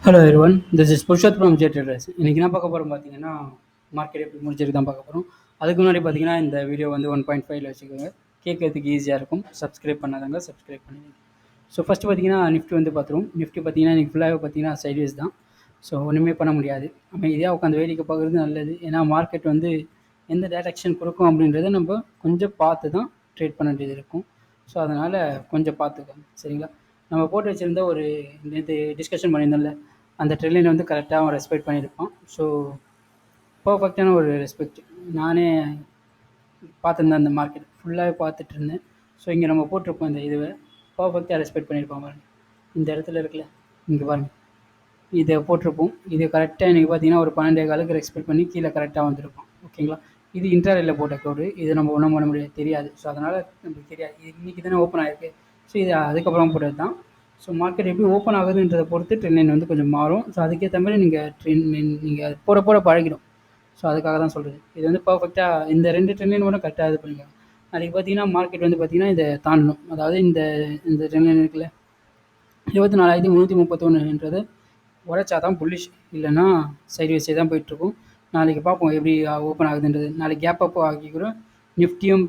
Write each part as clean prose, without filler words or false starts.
Hello everyone, this is Purushoth from J traders. இன்றைக்கி என்ன பார்க்க போகிறோம் பார்த்தீங்கன்னா, மார்க்கெட் எப்படி முடிஞ்சிருக்கு தான் பார்க்க போகிறோம். அதுக்கு முன்னாடி பார்த்தீங்கன்னா, இந்த வீடியோ வந்து 1.5ல வச்சுக்கோங்க, கேட்கறதுக்கு ஈஸியாக இருக்கும். சப்ஸ்கிரைப் பண்ணாதவங்க சப்ஸ்கிரைப் பண்ணிடுங்க. ஸோ ஃபஸ்ட்டு பார்த்தீங்கன்னா நிஃப்டி வந்து பார்த்துருவோம். நிஃப்டி பார்த்தீங்கன்னா இன்றைக்கி ஃபுல்லாகவே பார்த்தீங்கன்னா சைட்வேஸ் தான். ஸோ ஒன்றுமே பண்ண முடியாது. அமைதியாக உட்காந்து வேடிக்கை பார்க்குறது நல்லது. ஏன்னா மார்க்கெட் வந்து எந்த டைரக்ஷன் கொடுக்கும் அப்படின்றத நம்ம கொஞ்சம் பார்த்து தான் ட்ரேட் பண்ண வேண்டியது இருக்கும். ஸோ அதனால் கொஞ்சம் பார்த்துக்கோங்க, சரிங்களா? நம்ம போட்டு வச்சுருந்த ஒரு நேற்று டிஸ்கஷன் பண்ணியிருந்தோம்ல, அந்த ட்ரெயினை வந்து கரெக்டாக அவன் ரெஸ்பெக்ட் பண்ணியிருப்பான். ஸோ பர்ஃபெக்டான ஒரு ரெஸ்பெக்ட். நானே பார்த்துருந்தேன், அந்த மார்க்கெட் ஃபுல்லாகவே பார்த்துட்டு இருந்தேன். ஸோ இங்கே நம்ம போட்டிருப்போம் இந்த இதுவை பர்ஃபெக்டாக ரெஸ்பெக்ட் பண்ணியிருப்பான் பாருங்க. இந்த இடத்துல இருக்குல்ல, இங்கே பாருங்கள், இதை போட்டிருப்போம். இது கரெக்டாக இன்றைக்கி பார்த்தீங்கன்னா ஒரு 12.15க்கு ரெஸ்பெக்ட் பண்ணி கீழே கரெக்டாக வந்திருப்பான். ஓகேங்களா? இது இன்டர்நெட்டில் போட்ட கோடு, இது நம்ம ஒன்றும் பண்ண முடியாது, தெரியாது. ஸோ அதனால் நமக்கு தெரியாது. இது இன்றைக்கி தானே ஓப்பன் ஆகிருக்கு. ஸோ இது அதுக்கப்புறம் போட்டது தான். ஸோ மார்க்கெட் எப்படி ஓப்பன் ஆகுதுன்றதை பொறுத்து ட்ரெண்ட் லைன் வந்து கொஞ்சம் மாறும். ஸோ அதுக்கேற்ற மாதிரி நீங்கள் ட்ரெண்ட் லைன் நீங்கள் போட போட பழகிடும். ஸோ அதுக்காக தான் சொல்கிறது. இது வந்து பர்ஃபெக்டாக இந்த 2 ட்ரெண்ட் லைன் கூட கரெக்டாக இது பண்ணிக்கலாம். நாளைக்கு பார்த்தீங்கன்னா மார்க்கெட் வந்து பார்த்தீங்கன்னா இதை தாண்டணும். அதாவது இந்த இந்த ட்ரெண்ட் லைன் இருக்குல்ல, 24,331ன்றது உடைச்சா தான் புல்லிஷ், இல்லைன்னா சைட்வேஸே தான் போயிட்டுருக்கும். நாளைக்கு பார்ப்போம் எப்படி ஓப்பன் ஆகுதுன்றது. நாளைக்கு கேப் அப் ஆகி கூட நிஃப்டியும்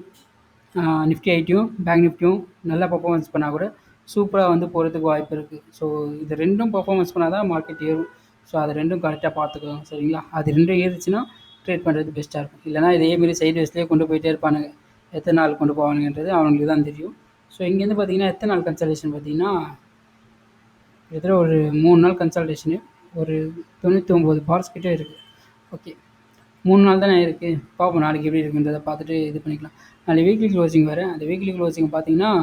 நிஃப்டி ஐடியும் பேங்க் நிஃப்டியும் நல்லா பர்ஃபார்மன்ஸ் பண்ணால் கூட சூப்பராக வந்து போகிறதுக்கு வாய்ப்பு இருக்குது. ஸோ இது ரெண்டும் பர்ஃபார்மன்ஸ் பண்ணால் தான் மார்க்கெட் ஏறும். ஸோ அது ரெண்டும் கரெக்டாக பார்த்துக்கலாம், சரிங்களா? அது ரெண்டும் ஏறிச்சுன்னா ட்ரேட் பண்ணுறது பெஸ்ட்டாக இருக்கும். இல்லைனா இதேமாரி சைட்வேஸ்லேயே கொண்டு போயிட்டே இருப்பானுங்க. எத்தனை நாள் கொண்டு போவானுங்கன்றது அவங்களுக்கு தான் தெரியும். ஸோ இங்கேருந்து பார்த்தீங்கன்னா எத்தனை நாள் கன்சல்டேஷன் பார்த்தீங்கன்னா கிட்டத்தட்ட ஒரு 3 நாள் கன்சல்டேஷனு, ஒரு 99 பார்ஸ் கிட்டே இருக்குது. ஓகே, 3 நாள் தானே இருக்குது. பார்ப்போம் நாளைக்கு எப்படி இருக்குன்றதை பார்த்துட்டு இது பண்ணிக்கலாம். நாளைக்கு வீக்லி க்ளோசிங் வேறு. அந்த வீக்லி க்ளோசிங் பார்த்தீங்கன்னா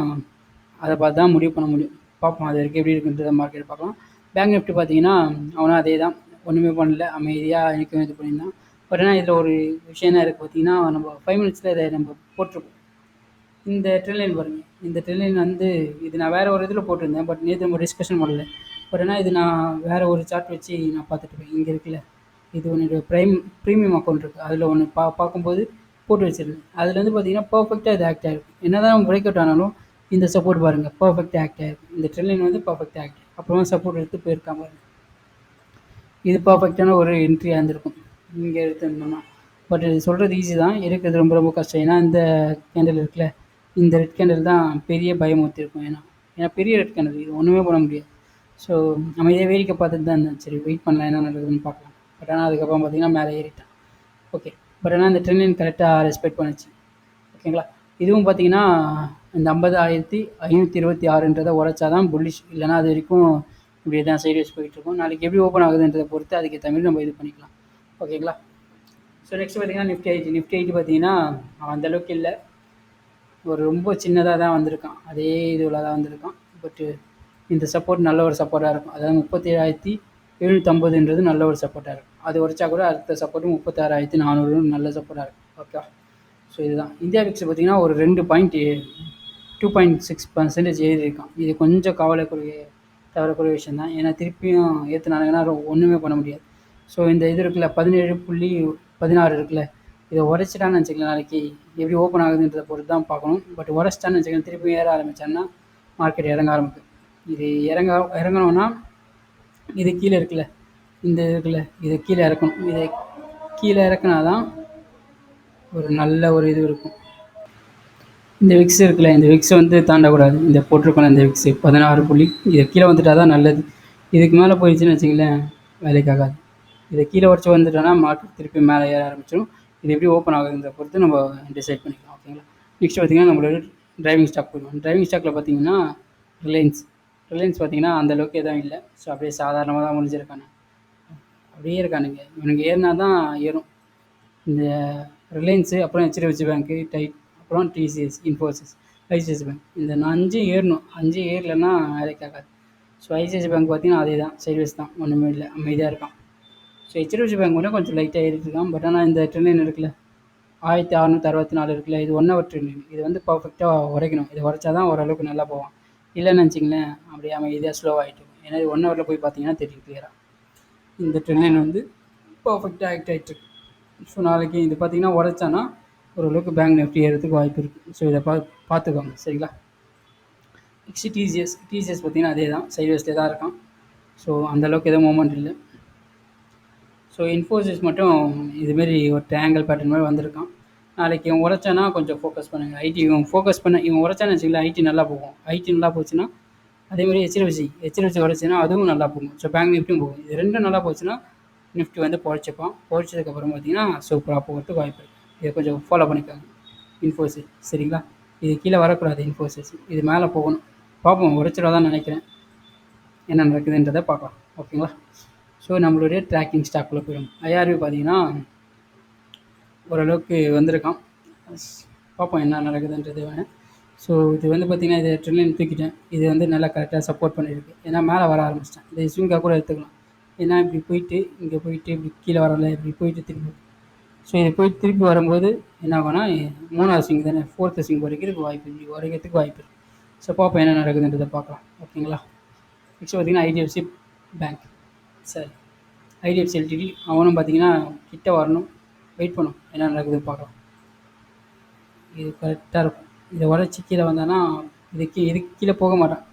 அதை பார்த்து தான் முடிவு பண்ண முடியும். பார்ப்போம் அது வரைக்கும் எப்படி இருக்குன்றதை மார்க்கெட் பார்க்கலாம். பேங்க் நிஃப்டி பார்த்தீங்கன்னா அவனும் அதே தான், ஒன்றுமே பண்ணல, அமைதியாக எனக்கும் இது பண்ணியிருந்தான். பட் ஆனால் இதில் ஒரு விஷயம் என்ன இருக்குது பார்த்தீங்கன்னா, நம்ம 5 மினிட்ஸில் இதை நம்ம போட்டிருப்போம். இந்த ட்ரெண்ட் லைன் பாருங்கள், இந்த ட்ரெண்ட் லைன் வந்து இது நான் வேறு ஒரு இதில் போட்டிருந்தேன். பட் நேற்று நம்ம டிஸ்கஷன் பண்ணல. பட் ஆனால் இது நான் வேறு ஒரு சார்ட் வச்சு நான் பார்த்துட்டு இங்கே இருக்குல்ல, இது ஒன்று ப்ரீமியம் அக்கௌண்ட் இருக்குது, அதில் ஒன்று பார்க்கும்போது போட்டு வச்சுருந்தேன். அதில் வந்து பார்த்தீங்கன்னா பர்ஃபெக்டாக இது ஆக்ட் ஆகிருக்கும். என்ன தான் பிரேக் அவுட் ஆனாலும் இந்த சப்போர்ட் பாருங்கள் பர்ஃபெக்டாக ஆக்ட் ஆகிருக்கும். இந்த ட்ரெண்ட் லைன் வந்து பர்ஃபெக்டாக ஆக்ட், அப்புறமா சப்போர்ட் எடுத்து போயிருக்காங்க பாருங்கள். இது பர்ஃபெக்டான ஒரு என்ட்ரியாக இருந்திருக்கும் இங்கே எடுத்துருந்தோம்னா. பட் இது சொல்கிறது ஈஸி தான், இருக்கிறது ரொம்ப ரொம்ப கஷ்டம். ஏன்னா இந்த கேண்டில் இருக்குல்ல, இந்த ரெட் கேண்டில் தான் பெரிய பயமுறுத்தி இருக்கும். ஏன்னா பெரிய ரெட் கேண்டில், இது ஒன்றுமே பண்ண முடியாது. ஸோ அமைதியாக வேடிக்கை பார்த்துட்டு தான் இருந்தேன். சரி வெயிட் பண்ணலாம், என்ன நடக்குதுன்னு பார்க்கலாம். பட் ஆனால் அதுக்கப்புறம் பார்த்தீங்கன்னா மேலே ஏறிட்டேன். ஓகே, பட் ஆனால் இந்த ட்ரெண்ட் லைன் கரெக்டாக ரெஸ்பெக்ட் பண்ணிச்சு. ஓகேங்களா? இதுவும் பார்த்தீங்கன்னா இந்த 50,526ன்றதை உடைச்சா தான் புல்லிஷ், இல்லைனா அது வரைக்கும் இப்படி தான் சைட்வேஸ் போயிட்டுருக்கும். நாளைக்கு எப்படி ஓப்பன் ஆகுதுன்றதை பொறுத்து அதுக்கேற்ற மாதிரி நம்ம இது பண்ணிக்கலாம். ஓகேங்களா? ஸோ நெக்ஸ்ட் பார்த்தீங்கன்னா நிஃப்டி ஐடி பார்த்தீங்கன்னா அந்தளவுக்கு இல்லை, ஒரு ரொம்ப சின்னதாக தான் வந்திருக்கான். அதே இதுவில் தான் வந்திருக்கான். பட்டு இந்த சப்போர்ட் நல்ல ஒரு சப்போர்ட்டாக இருக்கும். அதாவது 37,750ன்றது நல்ல ஒரு சப்போர்ட்டாக இருக்கும். அது உடைச்சா கூட அடுத்த சப்போர்ட்டு 36,400 நல்ல சப்போர்ட்டாக இருக்கும். ஓகே, ஸோ இதுதான். இந்தியா விக்ஸ் பார்த்தீங்கன்னா ஒரு 2.6% ஏறி இருக்கான். இது கொஞ்சம் தவறக்கூடிய விஷயம் தான். ஏன்னா திருப்பியும் ஏற்றுனாங்கன்னா ஒன்றுமே பண்ண முடியாது. ஸோ இந்த இது இருக்குல்ல 17.16 இருக்குல்ல, இதை உடைச்சிட்டான்னு வச்சுக்கலாம். நாளைக்கு எப்படி ஓப்பன் ஆகுதுன்றதை பொறுத்து தான் பார்க்கணும். பட் உடைச்சிட்டான்னு வச்சுக்கலாம், திருப்பி ஏற ஆரம்பித்தான்னா மார்க்கெட் இறங்க ஆரம்பிக்கும். இது இறங்கணும்னா இது கீழே இருக்குல்ல, இந்த இருக்குல்ல, இதை கீழே இறக்கணும். இதை கீழே இறக்குனா தான் ஒரு நல்ல ஒரு இது இருக்கும். இந்த விக்ஸ் இருக்குல்ல, இந்த விக்ஸை வந்து தாண்டக்கூடாது. இந்த போட்டிருக்கணும் இந்த விக்ஸு 16 புள்ளி, இதை கீழே வந்துட்டால் தான் நல்லது. இதுக்கு மேலே போயிடுச்சுன்னு வச்சுங்களேன் வேலைக்காகாது. இதை கீழே உடச்சி வந்துட்டோன்னா மார்க்கெட் திருப்பி மேலே ஏற ஆரம்பிச்சிடும். இது எப்படி ஓப்பன் ஆகுதுன்றத பொறுத்து நம்ம டிசைட் பண்ணிக்கலாம். ஓகேங்களா? நெக்ஸ்ட் பார்த்திங்கன்னா நம்மளோட டிரைவிங் ஸ்டாக் போயிடும். டிரைவிங் ஸ்டாக்கில் பார்த்திங்கன்னா ரிலையன்ஸ் பார்த்திங்கன்னா அந்தளவுக்கு எதுவும் இல்லை. ஸோ அப்படியே சாதாரணமாக தான் முடிஞ்சிருக்கானு, அப்படியே இருக்கானுங்க. இவனுக்கு ஏறினா தான் ஏறும். இந்த ரிலையன்ஸு, அப்புறம் HDFC பேங்க்கு, அப்புறம் TCS, இன்ஃபோசிஸ், ஐசிஐசி பேங்க், இந்த 5 ஏறணும். 5 ஏறலைன்னா வேலைக்கு ஆகாது. ஸோ ஐசிஐசி பேங்க் பார்த்திங்கன்னா அதே தான், சைட்வேஸ் தான், ஒன்றுமே இல்லை, அமைதியாக இருக்கான். ஸோ HDFC பேங்க் கூட கொஞ்சம் லைட்டாக ஏறிட்டு இருக்கான். பட் ஆனால் இந்த ட்ரெண்ட் லைன் இருக்குல்ல 1664 இருக்குல்ல, இது 1 ஹவர் ட்ரெண்ட் லைன். இது வந்து பர்ஃபெக்டாக உடைக்கணும். இதை உடைச்சா தான் ஓரளவுக்கு நல்லா போவான். இல்லைன்னு நினச்சிங்களேன் அப்படியே அமைதியாக ஸ்லோவாகிட்டு இருக்கும். ஏன்னா இது 1 ஹவரில் போய் பார்த்தீங்கன்னா தெரியும் கிளியராக. இந்த ட்ரெண்ட் லைன் வந்து பர்ஃபெக்டாக ஆக்ட் ஆகிட்டுருக்கு. ஸோ நாளைக்கு இது பார்த்திங்கன்னா உடைச்சானா ஓரளவுக்கு பேங்க் நிஃப்டி ஏறதுக்கு வாய்ப்பு இருக்குது. ஸோ இதை பார்த்துக்கோங்க, சரிங்களா? நெக்ஸ்ட் டிசிஎஸ் பார்த்திங்கன்னா அதே தான், சைட்வேஸ்லேயே தான் இருக்கான். ஸோ அந்தளவுக்கு எதுவும் மூவ்மெண்ட் இல்லை. ஸோ இன்ஃபோசிஸ் மட்டும் இதுமாரி ஒரு ட்ரையாங்கிள் பேட்டர்ன் மாதிரி வந்திருக்கான். நாளைக்கு இவன் உடைச்சானா கொஞ்சம் ஃபோக்கஸ் பண்ணுங்கள். ஐடி இவன் ஃபோக்கஸ் பண்ண இவன் உடைச்சான்னு வச்சுக்கலாம், ஐடி நல்லா போகும். ஐடி நல்லா போச்சுன்னா அதேமாதிரி ஹெச்டிஎஃப்சி உடைச்சுன்னா அதுவும் நல்லா போகும். ஸோ பேங்க் நிஃப்டியும் போகும். இது ரெண்டும் நல்லா போச்சுன்னா நிஃப்டி வந்து பொழைச்சிப்பான். பொழைச்சதுக்கப்புறம் பார்த்தீங்கன்னா சூப்பராக போகிறதுக்கு வாய்ப்பு இருக்குது. இதை கொஞ்சம் ஃபாலோ பண்ணிக்காங்க. இன்ஃபோசிஸ் சரிங்களா, இது கீழே வரக்கூடாது. இன்ஃபோசிஸ் இது மேலே போகணும். பார்ப்போம், உடைச்சிடாதான் நினைக்கிறேன். என்ன நடக்குதுன்றதை பார்க்கலாம். ஓகேங்களா. ஸோ நம்மளுடைய ட்ராக்கிங் ஸ்டாக்குள்ளே போயிடும். ஐஆர்வி பார்த்தீங்கன்னா ஓரளவுக்கு வந்திருக்கான். பார்ப்போம் என்ன நடக்குதுன்றது வேணும். ஸோ இது வந்து பார்த்திங்கன்னா இதை ட்ரெண்ட்லைன் தூக்கிட்டேன். இது வந்து நல்லா கரெக்டாக சப்போர்ட் பண்ணியிருக்கு. ஏன்னா மேலே வர ஆரம்பிச்சிட்டேன். இதை ஸ்விங்காக கூட எடுத்துக்கலாம். ஏன்னா இப்படி போயிட்டு இங்கே போயிட்டு இப்படி கீழே வரல, இப்படி போயிட்டு திருப்பி. ஸோ இது போயிட்டு திருப்பி வரும்போது என்ன ஆகும்னா 3வது ஸ்விங் தானே, 4th ஸ்விங் வரைக்கிறதுக்கு வாய்ப்பு, இப்படி வரைக்கிறதுக்கு வாய்ப்பு இருக்குது. ஸோ பார்ப்போம் என்ன நடக்குதுன்றதை பார்க்கலாம். ஓகேங்களா. நெக்ஸ்ட் பார்த்திங்கன்னா ஐடிஎஃப்சி பேங்க். சரி, ஐடிஎஃப்சி எல்டிடி அவனும் பார்த்திங்கன்னா கிட்ட வரணும், வெயிட் பண்ணும் என்ன நடக்குது பார்க்கலாம். இது கரெக்டாக இருக்கும். இதை உடச்சி கீழே வந்தானா இதுக்கு கீழே போக மாட்டான்.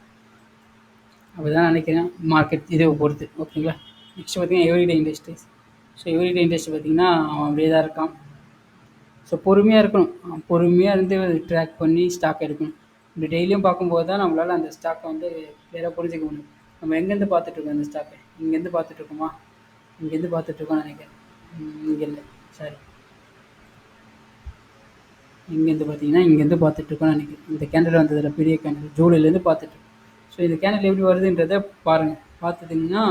அப்படி தான் நினைக்கிறேன், மார்க்கெட் இதை பொறுத்து. ஓகேங்களா. நெக்ஸ்ட் பார்த்திங்கன்னா everyday industries. So everyday industry பார்த்திங்கன்னா அவன் அப்படியே தான் இருக்கான். ஸோ பொறுமையாக இருக்கணும். பொறுமையாக இருந்து ட்ராக் பண்ணி ஸ்டாக் எடுக்கணும். இப்படி டெய்லியும் பார்க்கும்போது தான் நம்மளால் அந்த ஸ்டாக்கை வந்து வேற புரிஞ்சிக்க முடியும். நம்ம எங்கேருந்து பார்த்துட்ருக்கோம் அந்த ஸ்டாக்கை? இங்கேருந்து பார்த்துட்ருக்கோமா? இங்கேருந்து பார்த்துட்ருக்கோன்னு நினைக்கிறேன். இங்கே இல்லை, சாரி, இங்கேருந்து பார்த்தீங்கன்னா இங்கேருந்து பார்த்துட்ருக்கோன்னு நினைக்கிறேன். இந்த கேண்டில் வந்ததில் பெரிய கேண்டில் ஜூலைலேருந்து பார்த்துட்ருக்கோம். ஸோ இந்த கேண்டில் எப்படி வருதுன்றதை பாருங்கள். பார்த்துட்டிங்கன்னா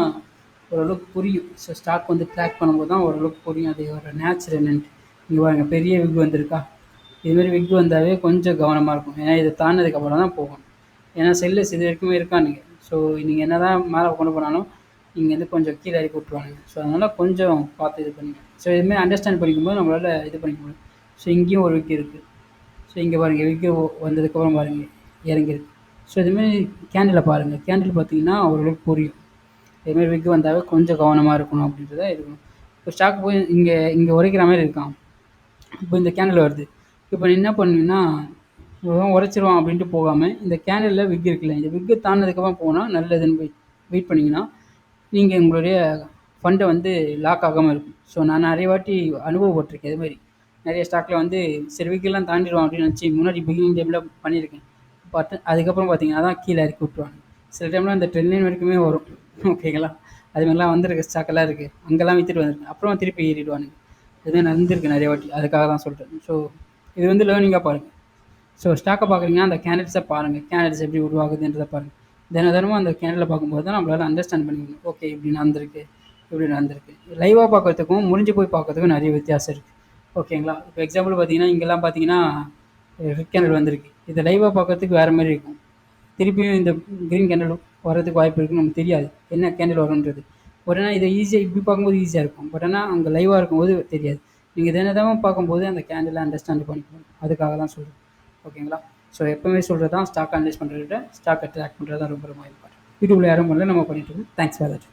ஓரளவுக்கு புரியும். ஸோ ஸ்டாக் வந்து ட்ராக் பண்ணும்போது தான் ஓரளவுக்கு புரியும் அது ஒரு நேச்சர் என்னென்ட்டு. இங்கே பாருங்கள், பெரிய விக் வந்திருக்கா. இதுமாரி விக் வந்தாவே கொஞ்சம் கவனமாக இருக்கும். ஏன்னா இதை தாண்டினதுக்கப்புறம் தான் போகணும். ஏன்னா செல்லஸ் இது வரைக்குமே இருக்கானுங்க. ஸோ நீங்கள் என்ன தான் மேலே கொண்டு போனாலும் இங்கேருந்து கொஞ்சம் கீழே இறக்கி விட்ருவானுங்க. ஸோ அதனால் கொஞ்சம் பார்த்து இது பண்ணுங்கள். ஸோ இதுமாதிரி அண்டர்ஸ்டாண்ட் பண்ணிக்கும்போது நம்மளால் இது பண்ணிக்க முடியும். ஸோ இங்கேயும் ஒரு விக் இருக்குது. ஸோ இங்கே பாருங்கள், விக்கு வந்ததுக்கப்புறம் பாருங்கள் இறங்கிருக்கு. ஸோ இதுமாரி கேண்டிலை பாருங்கள். கேண்டில் பார்த்தீங்கன்னா ஓரளவுக்கு புரியும். இதுமாரி விக்கு வந்தாவே கொஞ்சம் கவனமாக இருக்கணும் அப்படின்றத இருக்கணும். இப்போ ஸ்டாக் போய் இங்கே உரைக்கிற மாதிரி இருக்கான். இப்போ இந்த கேண்டில் வருது. இப்போ நீ என்ன பண்ணுவீங்கன்னா உரைச்சிருவான் அப்படின்ட்டு போகாமல் இந்த கேண்டிலில் விக் இருக்குல்ல, இந்த விக்கு தாண்டினதுக்கப்புறம் போனால் நல்லதுன்னு வெயிட் பண்ணிங்கன்னா நீங்கள் உங்களுடைய ஃபண்டை வந்து லாக் ஆகாமல் இருக்கும். ஸோ நான் நிறைய வாட்டி அனுபவப்பட்டிருக்கேன். இதுமாரி நிறைய ஸ்டாக்கில் வந்து சரி விக்கெல்லாம் தாண்டிடுவான் அப்படின்னு நினச்சி முன்னாடி பிகினிங் டைமில் பண்ணியிருக்கேன். பட் அதுக்கப்புறம் பார்த்தீங்கன்னா தான் கீழே இறக்கி விட்ருவாங்க. சில டைமில் அந்த ட்ரெண்ட் லைன் வரைக்குமே வரும். ஓகேங்களா. அதுமாதிரிலாம் வந்திருக்கு, ஸ்டாக்கெல்லாம் இருக்குது. அங்கெல்லாம் விற்றுட்டு வந்திருக்கு, அப்புறம் திருப்பி ஏறிடுவானுங்க. இதுமாதிரி நடந்திருக்கு நிறைய வாட்டி. அதுக்காக தான் சொல்கிறேன். ஸோ இது வந்து லேர்னிங்காக பாருங்கள். ஸோ ஸ்டாக்கை பார்க்குறீங்கன்னா அந்த கேண்டில்ஸை பாருங்கள். கேண்டில்ஸ் எப்படி உருவாகுதுன்றதை பாருங்கள். தினமும் அந்த கேண்டில் பார்க்கும்போது தான் நம்மளால் அண்டர்ஸ்டாண்ட் பண்ணிக்கணும். ஓகே, இப்படி நடந்திருக்கு, இப்படி நடந்திருக்கு. லைவாக பார்க்குறதுக்கும் முடிஞ்சு போய் பார்க்குறதுக்கும் நிறைய வித்தியாசம் இருக்குது. ஓகேங்களா. இப்போ எக்ஸாம்பிள் பார்த்தீங்கன்னா இங்கெல்லாம் பார்த்தீங்கன்னா ரெட் கேண்டில் வந்திருக்கு. இதை லைவாக பார்க்குறதுக்கு வேறு மாதிரி இருக்கும். திருப்பியும் இந்த க்ரீன் கேண்டில் வர்றதுக்கு வாய்ப்பு இருக்குன்னு நமக்கு தெரியாது என்ன கேண்டில் வரும்ன்றது. பட் ஆனால் இதை ஈஸியாக இப்படி பார்க்கும்போது ஈஸியாக இருக்கும். பட் ஆனால் அங்கே லைவாக இருக்கும்போது தெரியாது. நீங்கள் தினமும் பார்க்கும்போது அந்த கேண்டிலை அண்டர்ஸ்டாண்ட் பண்ணிக்கணும். அதுக்காக தான் சொல்கிறேன். ஓகேங்களா. ஸோ எப்போவுமே சொல்கிறது தான் ஸ்டாக் அனலைஸ் பண்ணுறத விட ஸ்டாக்கை ட்ராக் பண்ணுறது தான் ரொம்ப ரொம்ப இம்பார்ட்டன்ட். யூடியூப்பில் யாரும் பண்ணல, நம்ம பண்ணிட்டு இருக்கோம். Thanks for that.